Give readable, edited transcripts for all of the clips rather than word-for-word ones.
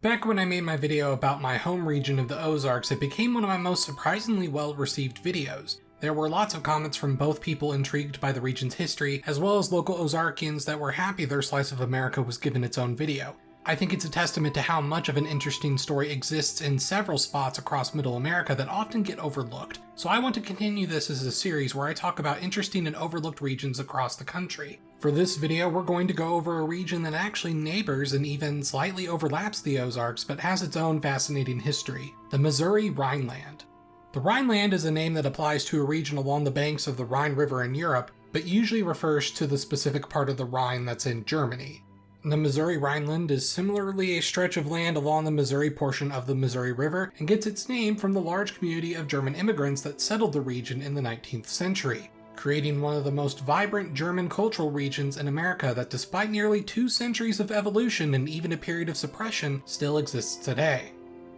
Back when I made my video about my home region of the Ozarks, it became one of my most surprisingly well-received videos. There were lots of comments from both people intrigued by the region's history, as well as local Ozarkians that were happy their slice of America was given its own video. I think it's a testament to how much of an interesting story exists in several spots across Middle America that often get overlooked, so I want to continue this as a series where I talk about interesting and overlooked regions across the country. For this video, we're going to go over a region that actually neighbors and even slightly overlaps the Ozarks, but has its own fascinating history: the Missouri Rhineland. The Rhineland is a name that applies to a region along the banks of the Rhine River in Europe, but usually refers to the specific part of the Rhine that's in Germany. The Missouri Rhineland is similarly a stretch of land along the Missouri portion of the Missouri River and gets its name from the large community of German immigrants that settled the region in the 19th century, creating one of the most vibrant German cultural regions in America that, despite nearly 2 centuries of evolution and even a period of suppression, still exists today.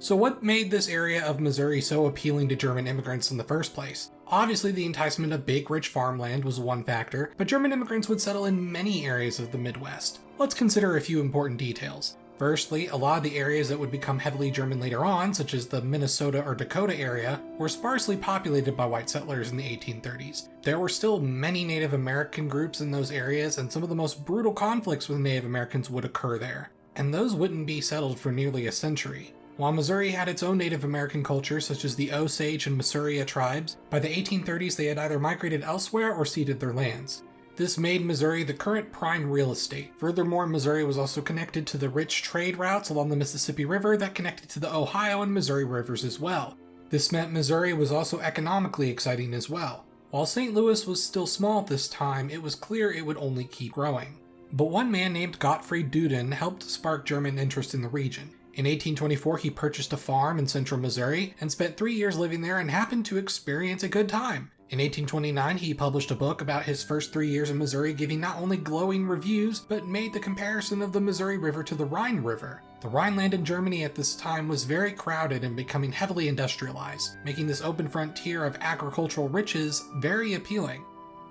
So what made this area of Missouri so appealing to German immigrants in the first place? Obviously, the enticement of big, rich farmland was one factor, but German immigrants would settle in many areas of the Midwest. Let's consider a few important details. Firstly, a lot of the areas that would become heavily German later on, such as the Minnesota or Dakota area, were sparsely populated by white settlers in the 1830s. There were still many Native American groups in those areas, and some of the most brutal conflicts with Native Americans would occur there. And those wouldn't be settled for nearly a century. While Missouri had its own Native American culture, such as the Osage and Missouria tribes, by the 1830s they had either migrated elsewhere or ceded their lands. This made Missouri the current prime real estate. Furthermore, Missouri was also connected to the rich trade routes along the Mississippi River that connected to the Ohio and Missouri rivers as well. This meant Missouri was also economically exciting as well. While St. Louis was still small at this time, it was clear it would only keep growing. But one man named Gottfried Duden helped spark German interest in the region. In 1824, he purchased a farm in central Missouri and spent 3 years living there and happened to experience a good time. In 1829, he published a book about his first 3 years in Missouri, giving not only glowing reviews, but made the comparison of the Missouri River to the Rhine River. The Rhineland in Germany at this time was very crowded and becoming heavily industrialized, making this open frontier of agricultural riches very appealing.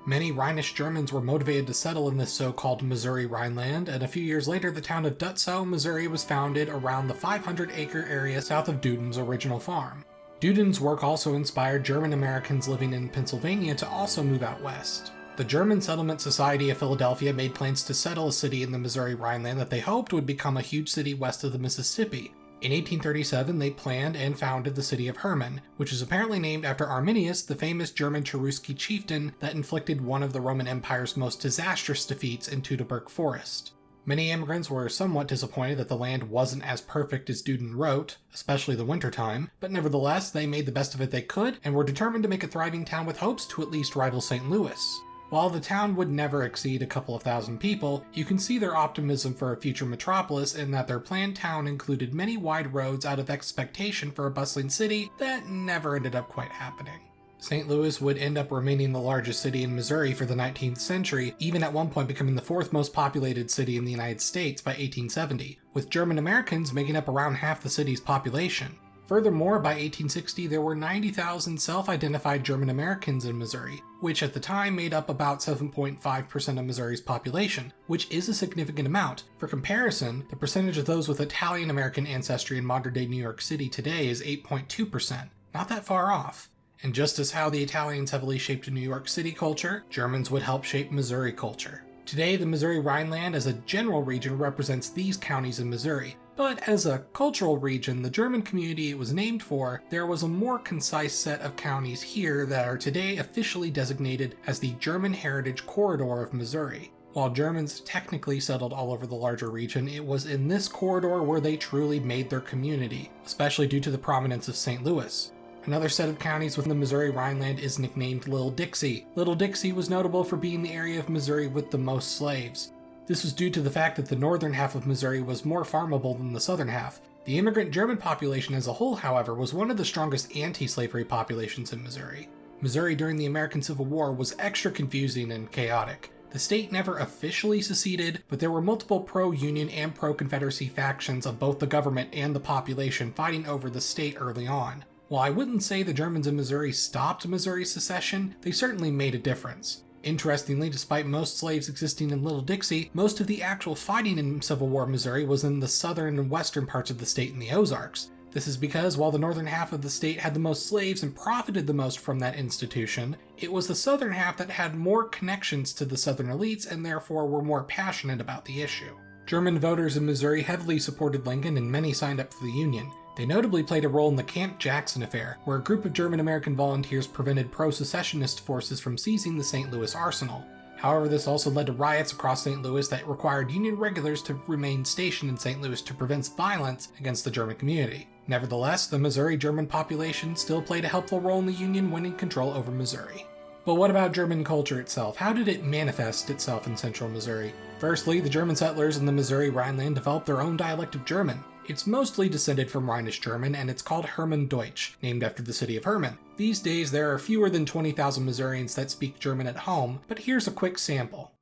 Many Rhinish Germans were motivated to settle in this so-called Missouri Rhineland, and a few years later the town of Dutzow, Missouri was founded around the 500-acre area south of Duden's original farm. Duden's work also inspired German Americans living in Pennsylvania to also move out west. The German Settlement Society of Philadelphia made plans to settle a city in the Missouri Rhineland that they hoped would become a huge city west of the Mississippi. In 1837, they planned and founded the city of Hermann, which is apparently named after Arminius, the famous German Cherusci chieftain that inflicted one of the Roman Empire's most disastrous defeats in Teutoburg Forest. Many immigrants were somewhat disappointed that the land wasn't as perfect as Duden wrote, especially the wintertime, but nevertheless they made the best of it they could and were determined to make a thriving town with hopes to at least rival St. Louis. While the town would never exceed a couple of thousand people, you can see their optimism for a future metropolis in that their planned town included many wide roads out of expectation for a bustling city that never ended up quite happening. St. Louis would end up remaining the largest city in Missouri for the 19th century, even at one point becoming the 4th most populated city in the United States by 1870, with German Americans making up around half the city's population. Furthermore, by 1860 there were 90,000 self-identified German Americans in Missouri, which at the time made up about 7.5% of Missouri's population, which is a significant amount. For comparison, the percentage of those with Italian American ancestry in modern-day New York City today is 8.2%, not that far off. And just as how the Italians heavily shaped New York City culture, Germans would help shape Missouri culture. Today, the Missouri Rhineland as a general region represents these counties in Missouri, but as a cultural region, the German community it was named for, there was a more concise set of counties here that are today officially designated as the German Heritage Corridor of Missouri. While Germans technically settled all over the larger region, it was in this corridor where they truly made their community, especially due to the prominence of St. Louis. Another set of counties within the Missouri Rhineland is nicknamed Little Dixie. Little Dixie was notable for being the area of Missouri with the most slaves. This was due to the fact that the northern half of Missouri was more farmable than the southern half. The immigrant German population as a whole, however, was one of the strongest anti-slavery populations in Missouri. Missouri during the American Civil War was extra confusing and chaotic. The state never officially seceded, but there were multiple pro-Union and pro-Confederacy factions of both the government and the population fighting over the state early on. While I wouldn't say the Germans in Missouri stopped Missouri's secession, they certainly made a difference. Interestingly, despite most slaves existing in Little Dixie, most of the actual fighting in Civil War Missouri was in the southern and western parts of the state in the Ozarks. This is because while the northern half of the state had the most slaves and profited the most from that institution, it was the southern half that had more connections to the southern elites and therefore were more passionate about the issue. German voters in Missouri heavily supported Lincoln and many signed up for the Union. They notably played a role in the Camp Jackson affair, where a group of German-American volunteers prevented pro-secessionist forces from seizing the St. Louis arsenal. However, this also led to riots across St. Louis that required Union regulars to remain stationed in St. Louis to prevent violence against the German community. Nevertheless, the Missouri German population still played a helpful role in the Union winning control over Missouri. But what about German culture itself? How did it manifest itself in central Missouri? Firstly, the German settlers in the Missouri Rhineland developed their own dialect of German. It's mostly descended from Rhinish German, and it's called Hermann Deutsch, named after the city of Hermann. These days, there are fewer than 20,000 Missourians that speak German at home, but here's a quick sample.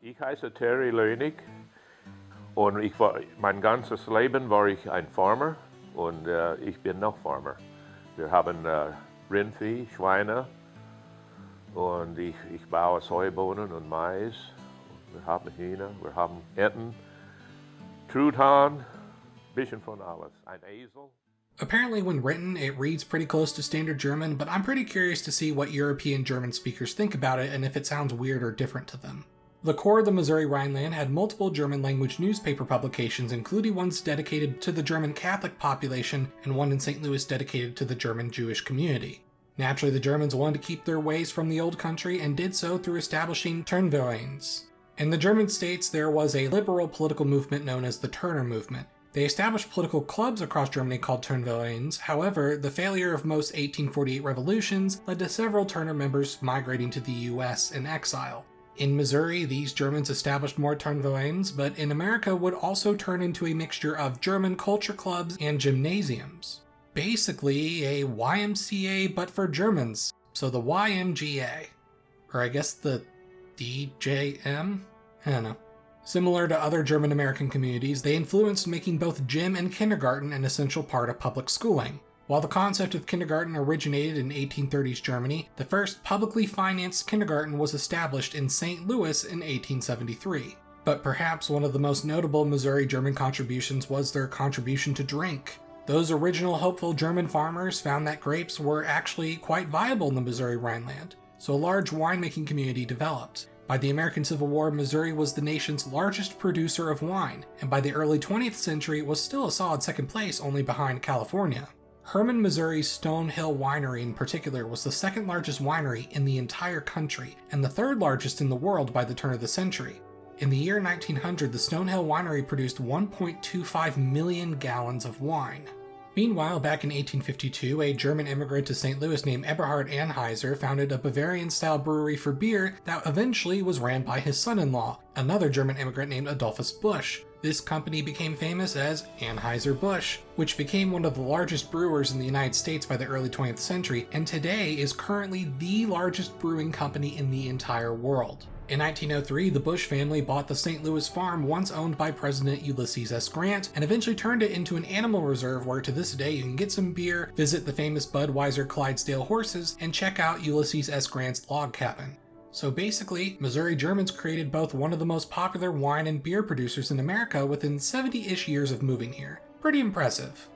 Ich heiße Terry Lönig und mein ganzes Leben war ich ein Farmer und ich bin noch Farmer. Wir haben Rindvieh, Schweine und ich baue Sojabohnen und Mais. Wir haben Hähne, wir haben Enten, Truthahn, bisschen von alles. Ein Esel. Apparently when written, it reads pretty close to standard German, but I'm pretty curious to see what European German speakers think about it and if it sounds weird or different to them. The core of the Missouri Rhineland had multiple German-language newspaper publications, including ones dedicated to the German Catholic population and one in St. Louis dedicated to the German Jewish community. Naturally, the Germans wanted to keep their ways from the old country and did so through establishing Turnvereins. In the German states, there was a liberal political movement known as the Turner Movement. They established political clubs across Germany called Turnvereins. However, the failure of most 1848 revolutions led to several Turner members migrating to the US in exile. In Missouri, these Germans established more Turnvereins, but in America would also turn into a mixture of German culture clubs and gymnasiums. Basically, a YMCA but for Germans, so the YMGA. Or I guess the DJM? I don't know. Similar to other German-American communities, they influenced making both gym and kindergarten an essential part of public schooling. While the concept of kindergarten originated in 1830s Germany, the first publicly financed kindergarten was established in St. Louis in 1873. But perhaps one of the most notable Missouri German contributions was their contribution to drink. Those original hopeful German farmers found that grapes were actually quite viable in the Missouri Rhineland, so a large winemaking community developed. By the American Civil War, Missouri was the nation's largest producer of wine, and by the early 20th century was still a solid second place only behind California. Hermann, Missouri's Stone Hill Winery in particular was the second largest winery in the entire country, and the third largest in the world by the turn of the century. In the year 1900, the Stone Hill Winery produced 1.25 million gallons of wine. Meanwhile, back in 1852, a German immigrant to St. Louis named Eberhard Anheuser founded a Bavarian-style brewery for beer that eventually was ran by his son-in-law, another German immigrant named Adolphus Busch. This company became famous as Anheuser-Busch, which became one of the largest brewers in the United States by the early 20th century, and today is currently the largest brewing company in the entire world. In 1903, the Busch family bought the St. Louis farm once owned by President Ulysses S. Grant and eventually turned it into an animal reserve where to this day you can get some beer, visit the famous Budweiser Clydesdale horses, and check out Ulysses S. Grant's log cabin. So basically, Missouri Germans created both one of the most popular wine and beer producers in America within 70-ish years of moving here. Pretty impressive.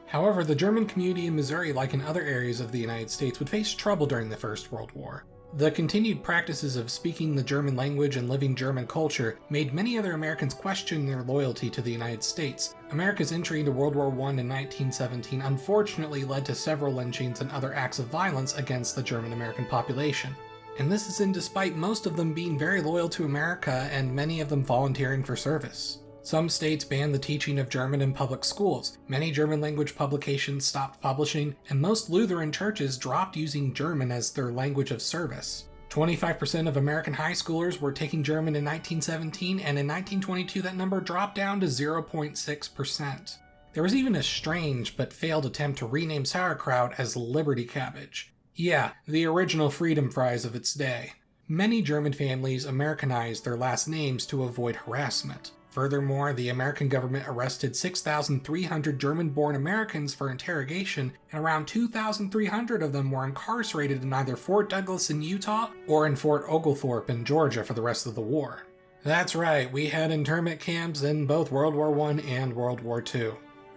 However, the German community in Missouri, like in other areas of the United States, would face trouble during the First World War. The continued practices of speaking the German language and living German culture made many other Americans question their loyalty to the United States. America's entry into World War I in 1917 unfortunately led to several lynchings and other acts of violence against the German-American population. And this is in despite most of them being very loyal to America and many of them volunteering for service. Some states banned the teaching of German in public schools, many German-language publications stopped publishing, and most Lutheran churches dropped using German as their language of service. 25% of American high schoolers were taking German in 1917, and in 1922 that number dropped down to 0.6%. There was even a strange but failed attempt to rename sauerkraut as Liberty Cabbage. Yeah, the original freedom fries of its day. Many German families Americanized their last names to avoid harassment. Furthermore, the American government arrested 6,300 German-born Americans for interrogation, and around 2,300 of them were incarcerated in either Fort Douglas in Utah or in Fort Oglethorpe in Georgia for the rest of the war. That's right, we had internment camps in both World War I and World War II.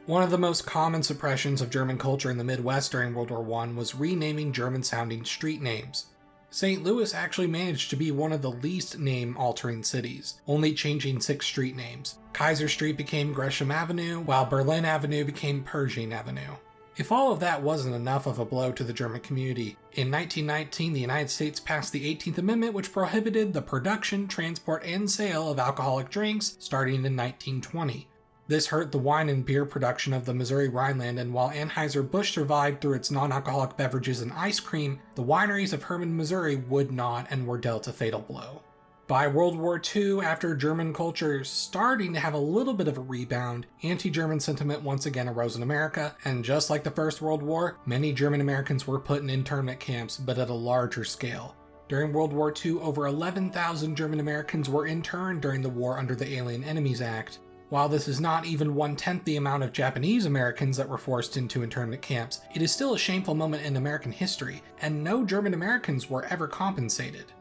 One of the most common suppressions of German culture in the Midwest during World War I was renaming German-sounding street names. St. Louis actually managed to be one of the least name-altering cities, only changing 6 street names. Kaiser Street became Gresham Avenue, while Berlin Avenue became Pershing Avenue. If all of that wasn't enough of a blow to the German community, in 1919 the United States passed the 18th Amendment, which prohibited the production, transport, and sale of alcoholic drinks starting in 1920. This hurt the wine and beer production of the Missouri Rhineland, and while Anheuser-Busch survived through its non-alcoholic beverages and ice cream, the wineries of Hermann, Missouri would not and were dealt a fatal blow. By World War II, after German culture starting to have a little bit of a rebound, anti-German sentiment once again arose in America, and just like the First World War, many German Americans were put in internment camps, but at a larger scale. During World War II, over 11,000 German Americans were interned during the war under the Alien Enemies Act. While this is not even 1/10 the amount of Japanese Americans that were forced into internment camps, it is still a shameful moment in American history, and no German Americans were ever compensated.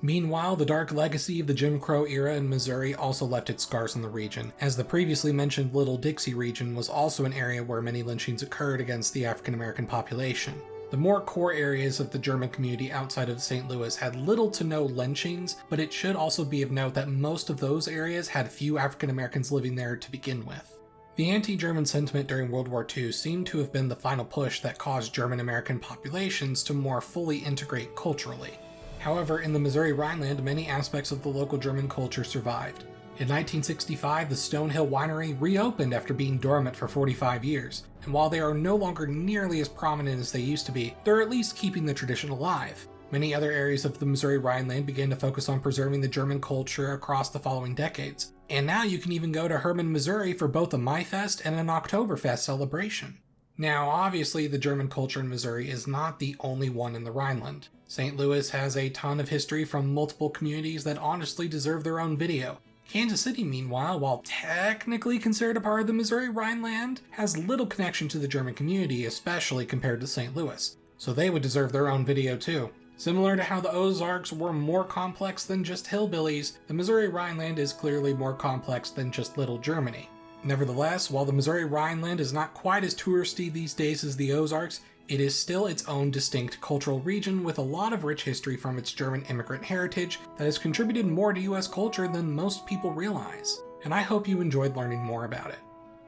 Meanwhile, the dark legacy of the Jim Crow era in Missouri also left its scars in the region, as the previously mentioned Little Dixie region was also an area where many lynchings occurred against the African American population. The more core areas of the German community outside of St. Louis had little to no lynchings, but it should also be of note that most of those areas had few African Americans living there to begin with. The anti-German sentiment during World War II seemed to have been the final push that caused German American populations to more fully integrate culturally. However, in the Missouri Rhineland, many aspects of the local German culture survived. In 1965, the Stonehill Winery reopened after being dormant for 45 years, and while they are no longer nearly as prominent as they used to be, they're at least keeping the tradition alive. Many other areas of the Missouri Rhineland began to focus on preserving the German culture across the following decades, and now you can even go to Hermann, Missouri for both a Maifest and an Oktoberfest celebration. Now, obviously, the German culture in Missouri is not the only one in the Rhineland. St. Louis has a ton of history from multiple communities that honestly deserve their own video. Kansas City, meanwhile, while technically considered a part of the Missouri Rhineland, has little connection to the German community, especially compared to St. Louis, so they would deserve their own video too. Similar to how the Ozarks were more complex than just hillbillies, the Missouri Rhineland is clearly more complex than just Little Germany. Nevertheless, while the Missouri Rhineland is not quite as touristy these days as the Ozarks, it is still its own distinct cultural region with a lot of rich history from its German immigrant heritage that has contributed more to US culture than most people realize, and I hope you enjoyed learning more about it.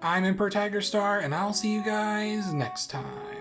I'm Emperor Tiger Star, and I'll see you guys next time.